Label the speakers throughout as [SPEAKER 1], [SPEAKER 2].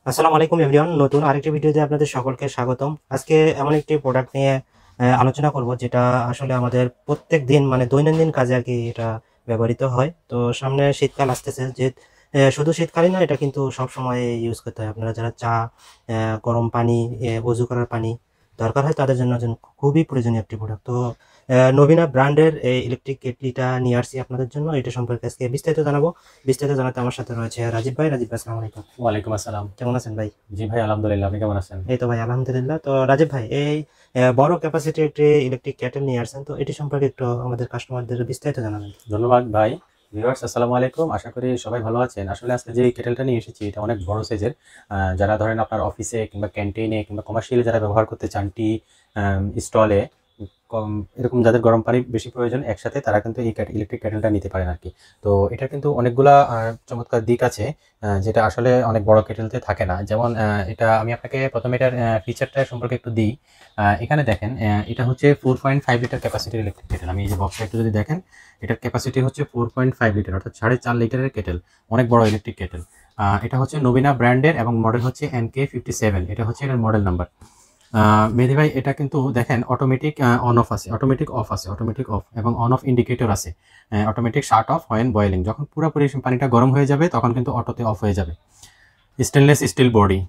[SPEAKER 1] আসসালামু আলাইকুম এভরিওয়ান, নতুন আরেকটি ভিডিওতে আপনাদের সকলকে স্বাগতম। আজকে এমন একটি প্রোডাক্ট নিয়ে আলোচনা করব যেটা আসলে আমাদের প্রত্যেক দিন মানে দৈনন্দিন কাজে আর কি এটা ব্যবহৃত হয়। তো সামনে শীতকাল আসতেছে, যে শুধু শীতকালই না, এটা কিন্তু সব সময় ইউজ করতে হয়। আপনারা যারা চা, গরম পানি, অজু করার পানি দরকার হয় তাদের জন্য খুবই প্রয়োজনীয় একটি প্রোডাক্ট। তো নবীনা ব্র্যান্ডের এই ইলেকট্রিক কেটলিটা নিয়ে আসছি আপনাদের জন্য। এটা সম্পর্কে আজকে বিস্তারিত জানাবো। বিস্তারিত জানাতে আমার সাথে রয়েছে রাজীব ভাই। রাজীব ভাই, আসসালামু আলাইকুম।
[SPEAKER 2] ওয়ালাইকুম আসসালাম।
[SPEAKER 1] কেমন আছেন ভাই?
[SPEAKER 2] জি ভাই, আলহামদুলিল্লাহ। আপনি কেমন আছেন?
[SPEAKER 1] এই তো ভাই, আলহামদুলিল্লাহ। তো রাজীব ভাই, এই বড় ক্যাপাসিটি একটি ইলেকট্রিক কেটেল নিয়ে আসছেন, তো এটি সম্পর্কে একটু আমাদের কাস্টমারদের বিস্তারিত জানাবেন।
[SPEAKER 2] ধন্যবাদ ভাই। ভিউয়ার্স, আসসালামু আলাইকুম। আশা করি সবাই ভালো আছেন। আসলে আজকে যে কেটেলটা নিয়ে এসেছি এটা অনেক বড় সাইজের। যারা ধরেন আপনার অফিসে কিংবা ক্যান্টিনে কিংবা কমার্শিয়ালি যারা ব্যবহার করতে চান, টি স্টলে কম এরকম যাদের গরম পানি বেশি প্রয়োজন একসাথে, তারা কিন্তু এই ইলেকট্রিক কেটেলটা নিতে পারেন আর কি। তো এটা কিন্তু অনেকগুলা চমৎকার দিক আছে যেটা আসলে অনেক বড় কেটেলতে থাকে না। যেমন এটা আমি আপনাকে প্রথমে এটার ফিচারটা সম্পর্কে একটু দিই। এখানে দেখেন, এটা হচ্ছে 4.5 লিটার ক্যাপাসিটির ইলেকট্রিক কেটেল। আমি এই যে বক্সটা একটু যদি দেখেন, এটার ক্যাপাসিটি হচ্ছে 4.5 লিটার, অর্থাৎ 4.5 লিটারের কেটেল। অনেক বড় ইলেকট্রিক কেটেল। এটা হচ্ছে নবীনা ব্র্যান্ডের এবং মডেল হচ্ছে NK57। এটা হচ্ছে এর মডেল নাম্বার। মেহেদি ভাই, এটা কিন্তু দেখেন অটোমেটিক অন অফ আছে, অটোমেটিক অফ আছে, অটোমেটিক অফ এবং অন অফ ইন্ডিকেটর আছে। Automatic shut of when boiling, যখন পুরোপুরি পানিটা গরম হয়ে যাবে তখন কিন্তু অটোতে অফ হয়ে যাবে। Stainless steel body.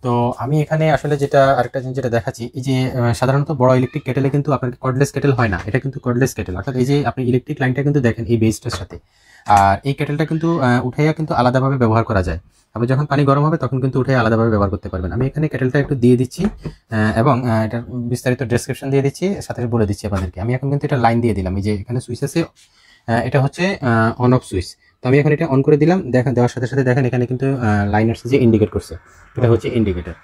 [SPEAKER 2] তো আমি এখানে আসলে যেটা আরেকটা জিনিস যেটা দেখাচ্ছি, এই যে সাধারণত বড় ইলেকট্রিক কেটেলে কিন্তু আপনার কর্ডলেস কেটেল হয় না, এটা কিন্তু কর্ডলেস কেটেল। অর্থাৎ এই যে আপনি ইলেকট্রিক লাইনটা কিন্তু দেখেন এই বেসটার সাথে, আর এই কেটেলটা কিন্তু উঠাইয়া কিন্তু আলাদাভাবে ব্যবহার করা যায়। আপনি যখন পানি গরম হবে তখন কিন্তু উঠে আলাদাভাবে ব্যবহার করতে পারবেন। আমি এখানে কেটেলটা একটু দিয়ে দিচ্ছি এবং এটার বিস্তারিত ডেসক্রিপশন দিয়ে দিচ্ছি, সাথে বলে দিচ্ছি আপনাদেরকে। আমি এখন কিন্তু এটা লাইন দিয়ে দিলাম। এই যে এখানে সুইচ আছে, এটা হচ্ছে অন অফ সুইচ। তো আমি এখন এটা অন করে দিলাম। দেখেন, দেওয়ার সাথে সাথে দেখেন এখানে কিন্তু লাইন আসছে যে ইন্ডিকেট করছে, এটা হচ্ছে ইন্ডিকেটর।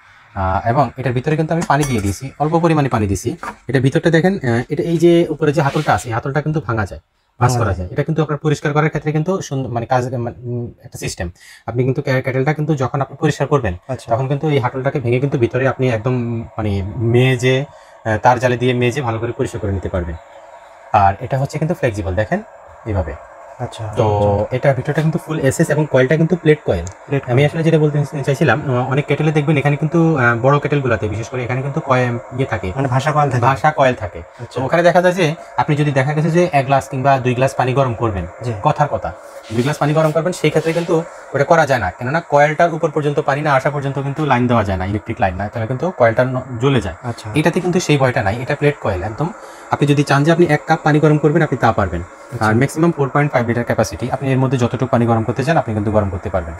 [SPEAKER 2] এবং এটার ভিতরে কিন্তু আমি পানি দিয়ে দিয়েছি, অল্প পরিমাণে পানি দিয়েছি। এটার ভিতরটা দেখেন, এটা এই যে উপরে যে হাতলটা আছে, হাতলটা কিন্তু ভাঙা যায়, ভাঁজ করা যায়। এটা কিন্তু আপনার পরিষ্কার করার ক্ষেত্রে কিন্তু সুন্দর মানে কাজ একটা সিস্টেম। আপনি কিন্তু কেটেলটা কিন্তু যখন আপনি পরিষ্কার করবেন তখন কিন্তু এই হাতলটাকে ভেঙে কিন্তু ভিতরে আপনি একদম মানে মেজে তার জালে দিয়ে মেজে ভালো করে পরিষ্কার করে নিতে পারবেন। আর এটা হচ্ছে কিন্তু ফ্লেক্সিবল, দেখেন এইভাবে।
[SPEAKER 1] আচ্ছা,
[SPEAKER 2] তো এটার ভিতরটা কিন্তু ফুল এসএস এবং কয়েলটা কিন্তু প্লেট কয়েল। আমি আসলে যেটা বলতে চাইছিলাম, অনেক কেটেলে দেখবেন এখানে কিন্তু বড় কেটেলগুলোতে বিশেষ করে এখানে কিন্তু ইয়ে থাকে,
[SPEAKER 1] মানে ভাষা কয়েল থাকে।
[SPEAKER 2] তো ওখানে দেখা যায় যে আপনি যদি দেখা গেছে যে 1 গ্লাস কিংবা 2 গ্লাস পানি গরম করবেন, কথার কথা 2 গ্লাস পানি গরম করবেন, সেই ক্ষেত্রে কিন্তু ওটা করা যায় না। কেননা কয়েলটার উপর পর্যন্ত পানি না আসা পর্যন্ত কিন্তু লাইন দেওয়া যায় না, ইলেকট্রিক লাইন না, তাহলে কিন্তু কয়েলটা জ্বলে যায়। এটাতে কিন্তু সেই ভয়টা নাই, এটা প্লেট কয়েল একদম। আপনি যদি চান যে আপনি 1 কাপ পানি গরম করবেন, আপনি তা পারবেন। আর ম্যাক্সিমাম 4.5 লিটার ক্যাপাসিটি, আপনি এর মধ্যে যতটুকু পানি গরম করতে চান আপনি কিন্তু গরম করতে পারবেন।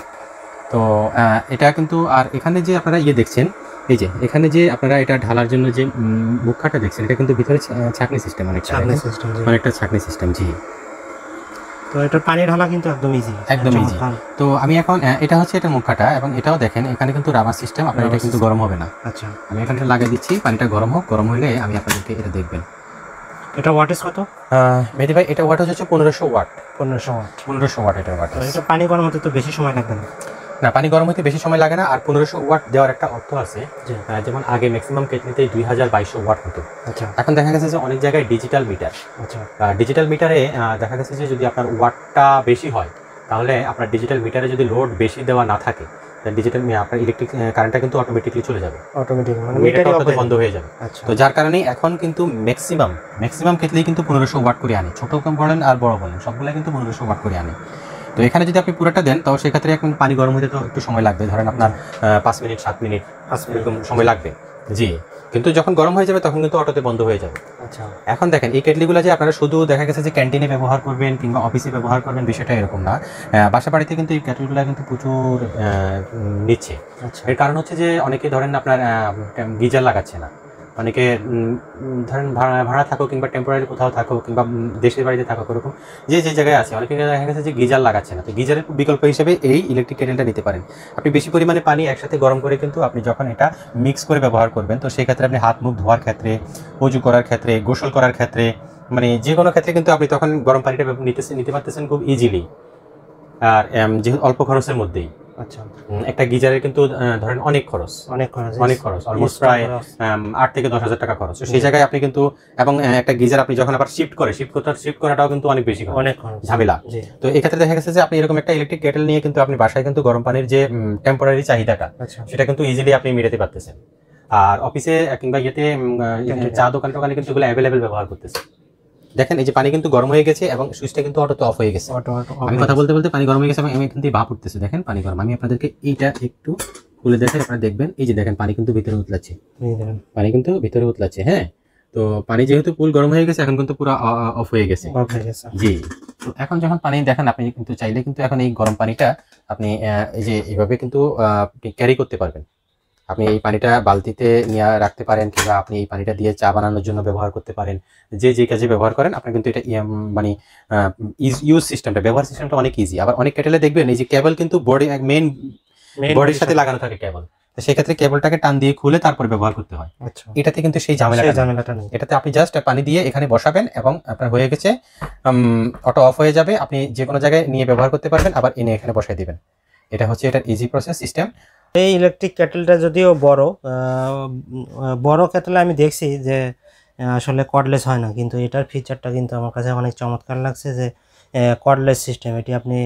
[SPEAKER 2] তো এটা কিন্তু, আর এখানে যে আপনারা ইয়ে দেখছেন, এই যে এখানে যে আপনারা এটা ঢালার জন্য যে মুখাটা দেখছেন, এটা কিন্তু ভিতরে ছাঁকনি সিস্টেম, অনেকটা ছাঁকনি সিস্টেম। জি,
[SPEAKER 1] তো এটা পানি ঢালা কিন্তু একদম ইজি,
[SPEAKER 2] একদম ইজি। তো আমি এখন এটা হচ্ছে এটা মুখাটা, এবং এটাও দেখেন এখানে কিন্তু রাবার সিস্টেম, আপনার এটা কিন্তু গরম হবে না।
[SPEAKER 1] আচ্ছা,
[SPEAKER 2] আমি এখানটা লাগিয়ে দিচ্ছি, পানিটা গরম হোক, গরম হলে আমি আপনাদেরকে এটা দেখবেন।
[SPEAKER 1] এটা ওয়াটেজ কত
[SPEAKER 2] মেহেদি ভাই? এটা ওয়াট হচ্ছে 1500 ওয়াট।
[SPEAKER 1] 1500
[SPEAKER 2] ওয়াট এটা ওয়াট।
[SPEAKER 1] এটা পানি গরম হতে তো বেশি সময় লাগবে না?
[SPEAKER 2] না, পানি গরম হতে বেশি সময় লাগে না। আর 1500 ওয়াট দেওয়ার একটা অর্থ আছে, যেমন আগে ম্যাক্সিমাম কেটলিতে 2200 ওয়াট হতো।
[SPEAKER 1] আচ্ছা,
[SPEAKER 2] এখন দেখা গেছে যে অনেক জায়গায় ডিজিটাল মিটার।
[SPEAKER 1] আচ্ছা,
[SPEAKER 2] ডিজিটাল মিটারে দেখা গেছে যে যদি আপনার ওয়াটটা বেশি হয়, তাহলে আপনার ডিজিটাল মিটারে যদি লোড বেশি দেওয়া না থাকে, ডিজিটাল আপনার ইলেকট্রিক কারেন্টটা কিন্তু অটোমেটিকলি চলে যাবে, মানে মিটারটা বন্ধ হয়ে যাবে। তো যার কারণে এখন কিন্তু ম্যাক্সিমাম ক্ষেত্রেই কিন্তু 1500 ওয়াট করে আনে, ছোট কম বলেন আর বড় বলেন সবগুলো কিন্তু 1500 ওয়াট করে আনে। তো এখানে যদি আপনি পুরোটা দেন, তো সেক্ষেত্রে এখন পানি গরম হতে তো একটু সময় লাগবে, ধরেন আপনার 5 মিনিট 7 মিনিট এরকম সময় লাগবে। জি, কিন্তু যখন গরম হয়ে যাবে তখন কিন্তু অটোতে বন্ধ হয়ে যাবে। আচ্ছা, এখন দেখেন এই কেটলিগুলো যে আপনারা শুধু দেখা গেছে যে ক্যান্টিনে ব্যবহার করবেন কিংবা অফিসে ব্যবহার করবেন, বিষয়টা এরকম না। বাসা বাড়িতে কিন্তু এই কেটলগুলো কিন্তু প্রচুর নিচ্ছে। এর কারণ হচ্ছে যে অনেকে ধরেন আপনার গিজার লাগাচ্ছে না, অনেকে ধরেন ভাড়া থাকো কিংবা টেম্পোরারি কোথাও থাকো কিংবা দেশের বাড়িতে থাকো, এরকম যে জায়গায় আছে, অনেকে দেখা গেছে যে গিজার লাগাচ্ছে না। তো গিজারের বিকল্প হিসেবে এই ইলেকট্রিক কেটেলটা নিতে পারেন। আপনি বেশি পরিমাণে পানি একসাথে গরম করে কিন্তু আপনি যখন এটা মিক্স করে ব্যবহার করবেন, তো সেক্ষেত্রে আপনি হাত মুখ ধোয়ার ক্ষেত্রে, উজু করার ক্ষেত্রে, গোসল করার ক্ষেত্রে, মানে যে কোনো ক্ষেত্রে কিন্তু আপনি তখন গরম পানিটা নিতে পারতেছেন খুব ইজিলি, আর যেহেতু অল্প খরচের মধ্যেই।
[SPEAKER 1] আচ্ছা,
[SPEAKER 2] একটা গিজারের কিন্তু ধরেন অনেক খরচ,
[SPEAKER 1] অনেক খরচ,
[SPEAKER 2] অলমোস্ট প্রায় 8 থেকে 10,000 টাকা খরচ। তো সেই জায়গায় আপনি কিন্তু, এবং একটা গিজার আপনি যখন আবার শিফট করাটাও কিন্তু অনেক বেশি খরচ,
[SPEAKER 1] অনেক খরচ,
[SPEAKER 2] ঝামেলা।
[SPEAKER 1] জি।
[SPEAKER 2] তো এই ক্ষেত্রে দেখা গেছে যে আপনি এরকম একটা ইলেকট্রিক কেটেল নিয়ে কিন্তু আপনি বাসায় কিন্তু গরম পানির যে টেম্পোরারি চাহিদাটা,
[SPEAKER 1] আচ্ছা,
[SPEAKER 2] সেটা কিন্তু ইজিলি আপনি মেটাতে পারতেছেন। আর অফিসে কিংবা ইয়েতে চা দোকানে কিন্তু এগুলো অ্যাভেলেবেল ব্যবহার করতেছে। দেখেন এই যে পানি কিন্তু গরম হয়ে গেছে এবং সুইচটা কিন্তু অটোতে অফ হয়ে গেছে। আমি কথা বলতে বলতে পানি গরম হয়ে গেছে এবং আমি এখান থেকে ভাপ উঠতেছে, দেখেন পানি গরম। আমি আপনাদেরকে এইটা একটু খুলে দেখেন, আপনারা দেখবেন এই যে দেখেন পানি কিন্তু ভিতরে উতলাচ্ছে, হ্যাঁ। তো পানি যেহেতু পুল গরম হয়ে গেছে, এখন কিন্তু পুরো অফ হয়ে গেছে, জি। তো এখন যখন পানি দেখেন, আপনি কিন্তু চাইলে কিন্তু এখন এই গরম পানিটা আপনি এই যে এইভাবে কিন্তু ক্যারি করতে পারবেন। আপনি এই পানিটা বালতিতে নিয়ে রাখতে পারেন, কিংবা আপনি এই পানিটা দিয়ে চা বানানোর জন্য ব্যবহার করতে পারেন। যে কাজে ব্যবহার করেন, আপনার কিন্তু এটা মানে ব্যবহার সিস্টেমটা অনেক ইজি। আবার অনেক কেটেলে দেখবেন এই যে কেবল কিন্তু মেইন বডির সাথে লাগানো থাকে কেবল, তো সেক্ষেত্রে কেবলটাকে টান দিয়ে খুলে তারপরে ব্যবহার করতে হয়। এটাতে কিন্তু সেই ঝামেলাটা নেই। এটাতে আপনি জাস্ট পানি দিয়ে এখানে বসাবেন এবং আপনার হয়ে গেছে, অটো অফ হয়ে যাবে, আপনি যে কোনো জায়গায় নিয়ে ব্যবহার করতে পারবেন, আবার এনে এখানে বসাই দিবেন। এটা হচ্ছে এটার ইজি প্রসেস সিস্টেম।
[SPEAKER 1] এই ইলেকট্রিক কেটেলটা যদিও বড় কেটেলে আমি দেখছি যে আসলে কর্ডলেস হয় না, কিন্তু এটার ফিচারটা কিন্তু আমার কাছে অনেক চমৎকার লাগছে যে কর্ডলেস সিস্টেম। এটি আপনি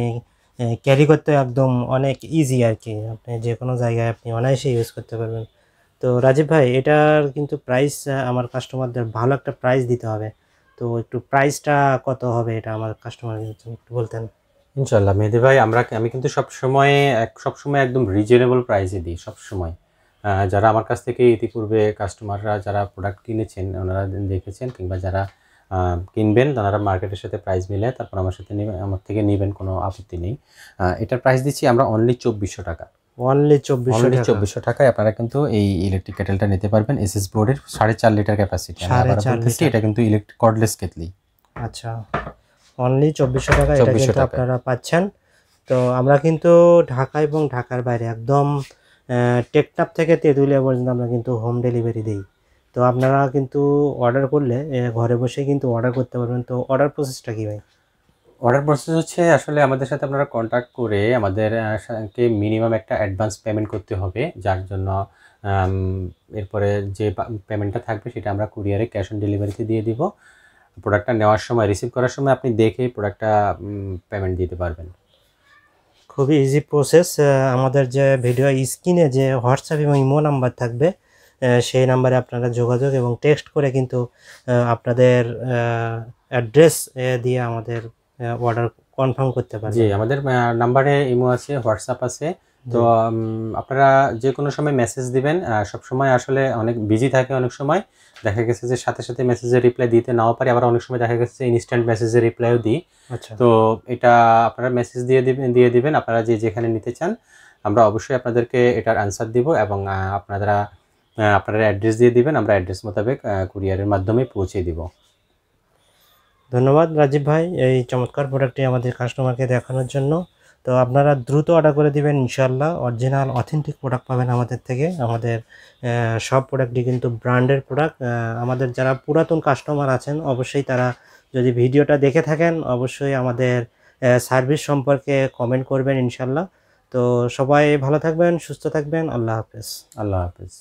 [SPEAKER 1] ক্যারি করতে একদম অনেক ইজি আর কি, আপনি যে কোনো জায়গায় আপনি অনায়াসে ইউজ করতে পারবেন। তো রাজীব ভাই, এটার কিন্তু প্রাইস আমার কাস্টমারদের ভালো একটা প্রাইস দিতে হবে, তো একটু প্রাইসটা কত হবে এটা আমার কাস্টমারদের একটু বলতেন।
[SPEAKER 2] ইনশাল্লাহ মেহেদি ভাই, আমি কিন্তু সবসময় একদম রিজনেবল প্রাইসে দিই সবসময়। যারা আমার কাছ থেকে ইতিপূর্বে কাস্টমাররা যারা প্রোডাক্ট কিনেছেন, ওনারা দেখেছেন, কিংবা যারা কিনবেন, তারা মার্কেটের সাথে প্রাইস মিলে তারপর আমার থেকে নেবেন, কোনো আপত্তি নেই। এটার প্রাইস দিচ্ছি আমরা অনলি 2400 টাকা।
[SPEAKER 1] অনলি 2400
[SPEAKER 2] টাকায় আপনারা কিন্তু এই ইলেকট্রিক কেটেলটা নিতে পারবেন। এসএস বোর্ডের 4.5 লিটার ক্যাপাসিটি, এটা কিন্তু ইলেকট্রিক কর্ডলেস কেটলি।
[SPEAKER 1] আচ্ছা, অনলি 2400 টাকা এটা কিন্তু আপনারা পাচ্ছেন। তো আমরা কিন্তু ঢাকা এবং ঢাকার বাইরে একদম টেকনাফ থেকে তেঁতুলিয়া পর্যন্ত আমরা কিন্তু হোম ডেলিভারি দিই। তো আপনারা কিন্তু অর্ডার করলে ঘরে বসে কিন্তু অর্ডার করতে পারবেন। তো অর্ডার প্রসেসটা কি ভাই?
[SPEAKER 2] অর্ডার প্রসেস হচ্ছে, আসলে আমাদের সাথে আপনারা কন্ট্যাক্ট করে আমাদের কে মিনিমাম একটা অ্যাডভান্স পেমেন্ট করতে হবে, যার জন্য এরপরে যে পেমেন্টটা থাকবে সেটা আমরা কুরিয়ারে ক্যাশ অন ডেলিভারিতে দিয়ে দিব। প্রোডাক্টটা নেওয়ার সময়, রিসিভ করার সময় আপনি দেখে প্রোডাক্টটা পেমেন্ট দিতে পারবেন।
[SPEAKER 1] খুবই ইজি প্রসেস। আমাদের যে ভিডিও স্ক্রিনে যে হোয়াটসঅ্যাপ এবং ইমো নাম্বার থাকবে, সেই নাম্বারে আপনারা যোগাযোগ এবং টেক্সট করে কিন্তু আপনাদের অ্যাড্রেস দিয়ে আমাদের অর্ডার কনফার্ম করতে পারবেন।
[SPEAKER 2] জি, আমাদের নাম্বারে ইমো আছে, হোয়াটসঅ্যাপ আছে। তো আপনারা যে কোনো সময় মেসেজ দিবেন। সব সময় আসলে অনেক বিজি থাকে, অনেক সময় দেখা গেছে যে সাথে সাথে মেসেজের রিপ্লাই দিতে নাও পারি, আবার অনেক সময় দেখা গেছে যে ইনস্ট্যান্ট মেসেজের রিপ্লাইও দিই।
[SPEAKER 1] আচ্ছা,
[SPEAKER 2] তো এটা আপনারা মেসেজ দিয়ে দিবেন আপনারা যেখানে নিতে চান, আমরা অবশ্যই আপনাদেরকে এটার আনসার দিব, এবং আপনারা অ্যাড্রেস দিয়ে দিবেন, আমরা অ্যাড্রেস মোতাবেক কুরিয়ারের মাধ্যমে পৌঁছে দিব।
[SPEAKER 1] ধন্যবাদ রাজীব ভাই এই চমৎকার প্রোডাক্টটি আমাদের কাস্টমারকে দেখানোর জন্য। তো আপনারা দ্রুত অর্ডার করে দিবেন, ইনশাল্লাহ অরিজিনাল অথেন্টিক প্রোডাক্ট পাবেন আমাদের থেকে। আমাদের সব প্রোডাক্টই কিন্তু ব্র্যান্ডের প্রোডাক্ট। আমাদের যারা পুরাতন কাস্টমার আছেন, অবশ্যই তারা যদি ভিডিওটা দেখে থাকেন, অবশ্যই আমাদের সার্ভিস সম্পর্কে কমেন্ট করবেন ইনশাল্লাহ। তো সবাই ভালো থাকবেন, সুস্থ থাকবেন। আল্লাহ হাফেজ।
[SPEAKER 2] আল্লাহ হাফেজ।